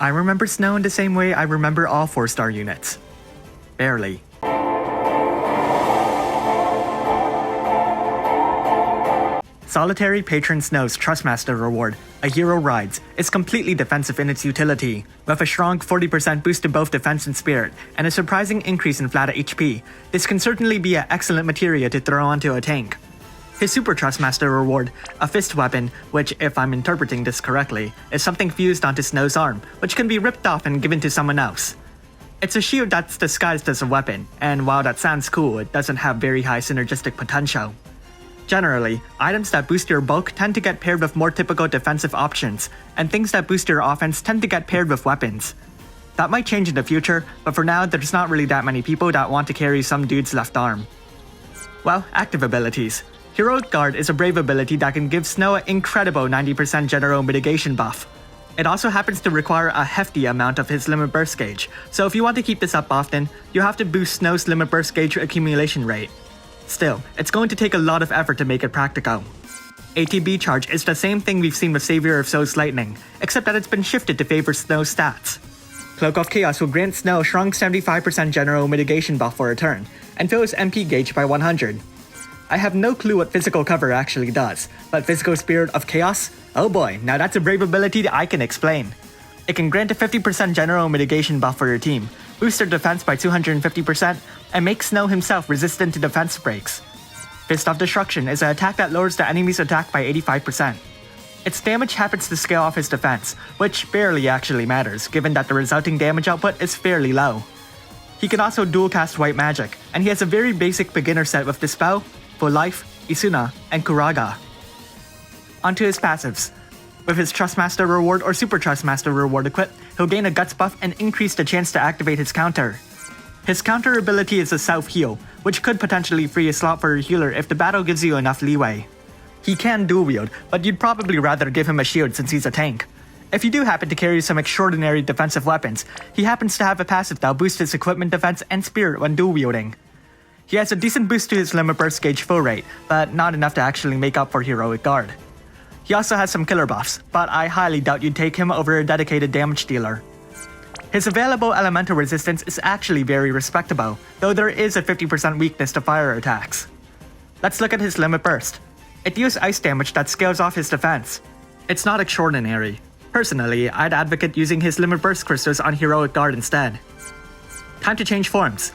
I remember Snow in the same way I remember all 4-star units. Barely. Solitary Patron Snow's Trustmaster reward, A Hero Rides, is completely defensive in its utility, with a strong 40% boost to both defense and spirit, and a surprising increase in flat HP. This can certainly be an excellent materia to throw onto a tank. His Super Trustmaster reward, a fist weapon, which, if I'm interpreting this correctly, is something fused onto Snow's arm, which can be ripped off and given to someone else. It's a shield that's disguised as a weapon, and while that sounds cool, it doesn't have very high synergistic potential. Generally, items that boost your bulk tend to get paired with more typical defensive options, and things that boost your offense tend to get paired with weapons. That might change in the future, but for now there's not really that many people that want to carry some dude's left arm. Well, active abilities. Heroic Guard is a brave ability that can give Snow an incredible 90% general mitigation buff. It also happens to require a hefty amount of his limit burst gauge, so if you want to keep this up often, you have to boost Snow's limit burst gauge accumulation rate. Still, it's going to take a lot of effort to make it practical. Atp Charge is the same thing we've seen with Savior of Soul's Lightning, except that it's been shifted to favor Snow's stats. Cloak of Chaos will grant Snow a strong 75% general mitigation buff for a turn, and fill his MP gauge by 100. I have no clue what physical cover actually does, but Physical Spirit of Chaos? Oh boy, now that's a brave ability that I can explain. It can grant a 50% general mitigation buff for your team, boost their defense by 250%, and make Snow himself resistant to defense breaks. Fist of Destruction is an attack that lowers the enemy's attack by 85%. Its damage happens to scale off his defense, which barely actually matters given that the resulting damage output is fairly low. He can also dual cast White Magic, and he has a very basic beginner set with Dispel, Full Life, Isuna, and Kuraga. Onto his passives. With his Trustmaster reward or Super Trustmaster reward equipped, he'll gain a Guts buff and increase the chance to activate his counter. His counter ability is a self-heal, which could potentially free a slot for a healer if the battle gives you enough leeway. He can dual wield, but you'd probably rather give him a shield since he's a tank. If you do happen to carry some extraordinary defensive weapons, he happens to have a passive that'll boost his equipment defense and spirit when dual wielding. He has a decent boost to his limit burst gauge fill rate, but not enough to actually make up for Heroic Guard. He also has some killer buffs, but I highly doubt you'd take him over a dedicated damage dealer. His available elemental resistance is actually very respectable, though there is a 50% weakness to fire attacks. Let's look at his limit burst. It deals ice damage that scales off his defense. It's not extraordinary. Personally, I'd advocate using his limit burst crystals on Heroic Guard instead. Time to change forms.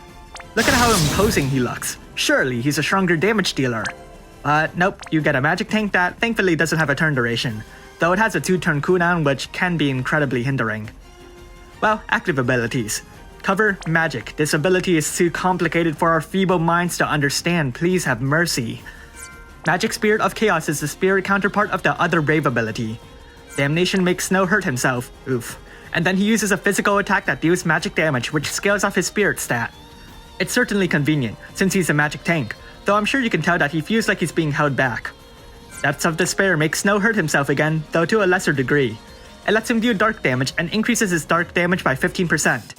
Look at how imposing he looks. Surely he's a stronger damage dealer. But nope, you get a magic tank that thankfully doesn't have a turn duration, though it has a 2-turn cooldown which can be incredibly hindering. Well, active abilities. Cover, Magic. This ability is too complicated for our feeble minds to understand, please have mercy. Magic Spirit of Chaos is the spirit counterpart of the other brave ability. Damnation makes Snow hurt himself, oof. And then he uses a physical attack that deals magic damage which scales off his spirit stat. It's certainly convenient, since he's a magic tank, though I'm sure you can tell that he feels like he's being held back. Depths of Despair makes Snow hurt himself again, though to a lesser degree. It lets him deal dark damage and increases his dark damage by 15%.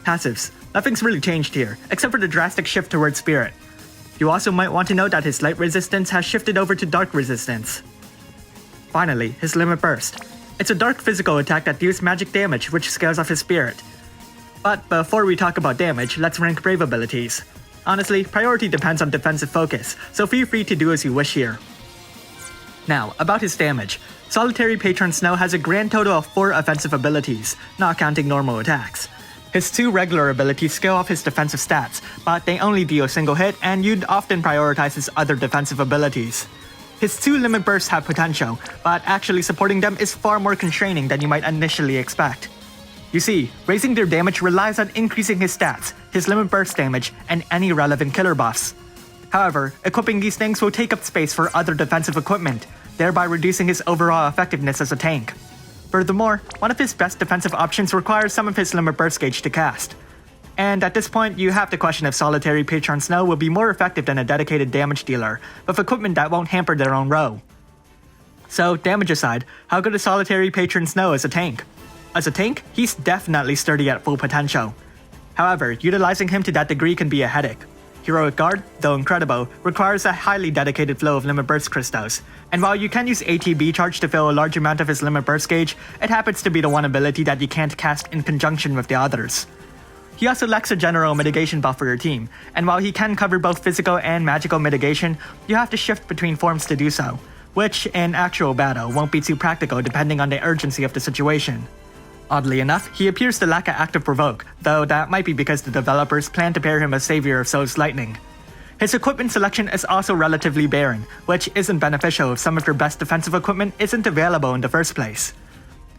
Passives. Nothing's really changed here, except for the drastic shift towards spirit. You also might want to note that his light resistance has shifted over to dark resistance. Finally, his limit burst. It's a dark physical attack that deals magic damage which scales off his spirit. But before we talk about damage, let's rank brave abilities. Honestly, priority depends on defensive focus, so feel free to do as you wish here. Now, about his damage. Solitary Patron Snow has a grand total of 4 offensive abilities, not counting normal attacks. His 2 regular abilities scale off his defensive stats, but they only deal a single hit and you'd often prioritize his other defensive abilities. His 2 limit bursts have potential, but actually supporting them is far more constraining than you might initially expect. You see, raising their damage relies on increasing his stats, his limit burst damage, and any relevant killer buffs. However, equipping these things will take up space for other defensive equipment, thereby reducing his overall effectiveness as a tank. Furthermore, one of his best defensive options requires some of his limit burst gauge to cast. And at this point, you have to question if Solitary Patron Snow will be more effective than a dedicated damage dealer, with equipment that won't hamper their own row. So, damage aside, how good is Solitary Patron Snow as a tank? As a tank, he's definitely sturdy at full potential. However, utilizing him to that degree can be a headache. Heroic Guard, though incredible, requires a highly dedicated flow of Limit Burst crystals. And while you can use Atp Charge to fill a large amount of his Limit Burst gauge, it happens to be the one ability that you can't cast in conjunction with the others. He also lacks a general mitigation buff for your team, and while he can cover both physical and magical mitigation, you have to shift between forms to do so, which in actual battle won't be too practical depending on the urgency of the situation. Oddly enough, he appears to lack an active provoke, though that might be because the developers plan to pair him as Savior of Souls Lightning. His equipment selection is also relatively barren, which isn't beneficial if some of your best defensive equipment isn't available in the first place.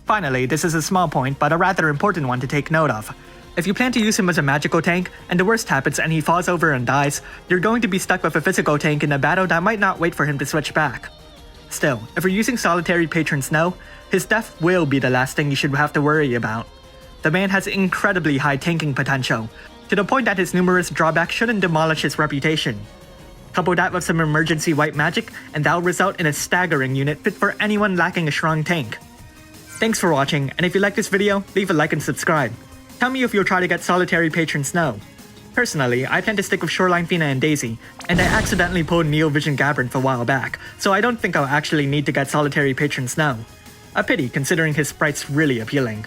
Finally, this is a small point but a rather important one to take note of. If you plan to use him as a magical tank, and the worst happens and he falls over and dies, you're going to be stuck with a physical tank in a battle that might not wait for him to switch back. Still, if you're using solitary Patron Snow, his death will be the last thing you should have to worry about. The man has incredibly high tanking potential, to the point that his numerous drawbacks shouldn't demolish his reputation. Couple that with some emergency white magic, and that'll result in a staggering unit fit for anyone lacking a strong tank. Thanks for watching, and if you like this video, leave a like and subscribe. Tell me if you'll try to get solitary Patron Snow. Personally, I tend to stick with Shoreline Fina and Daisy, and I accidentally pulled Neo Vision Gabbard a while back, so I don't think I'll actually need to get solitary Patron Snow. A pity considering his sprite's really appealing.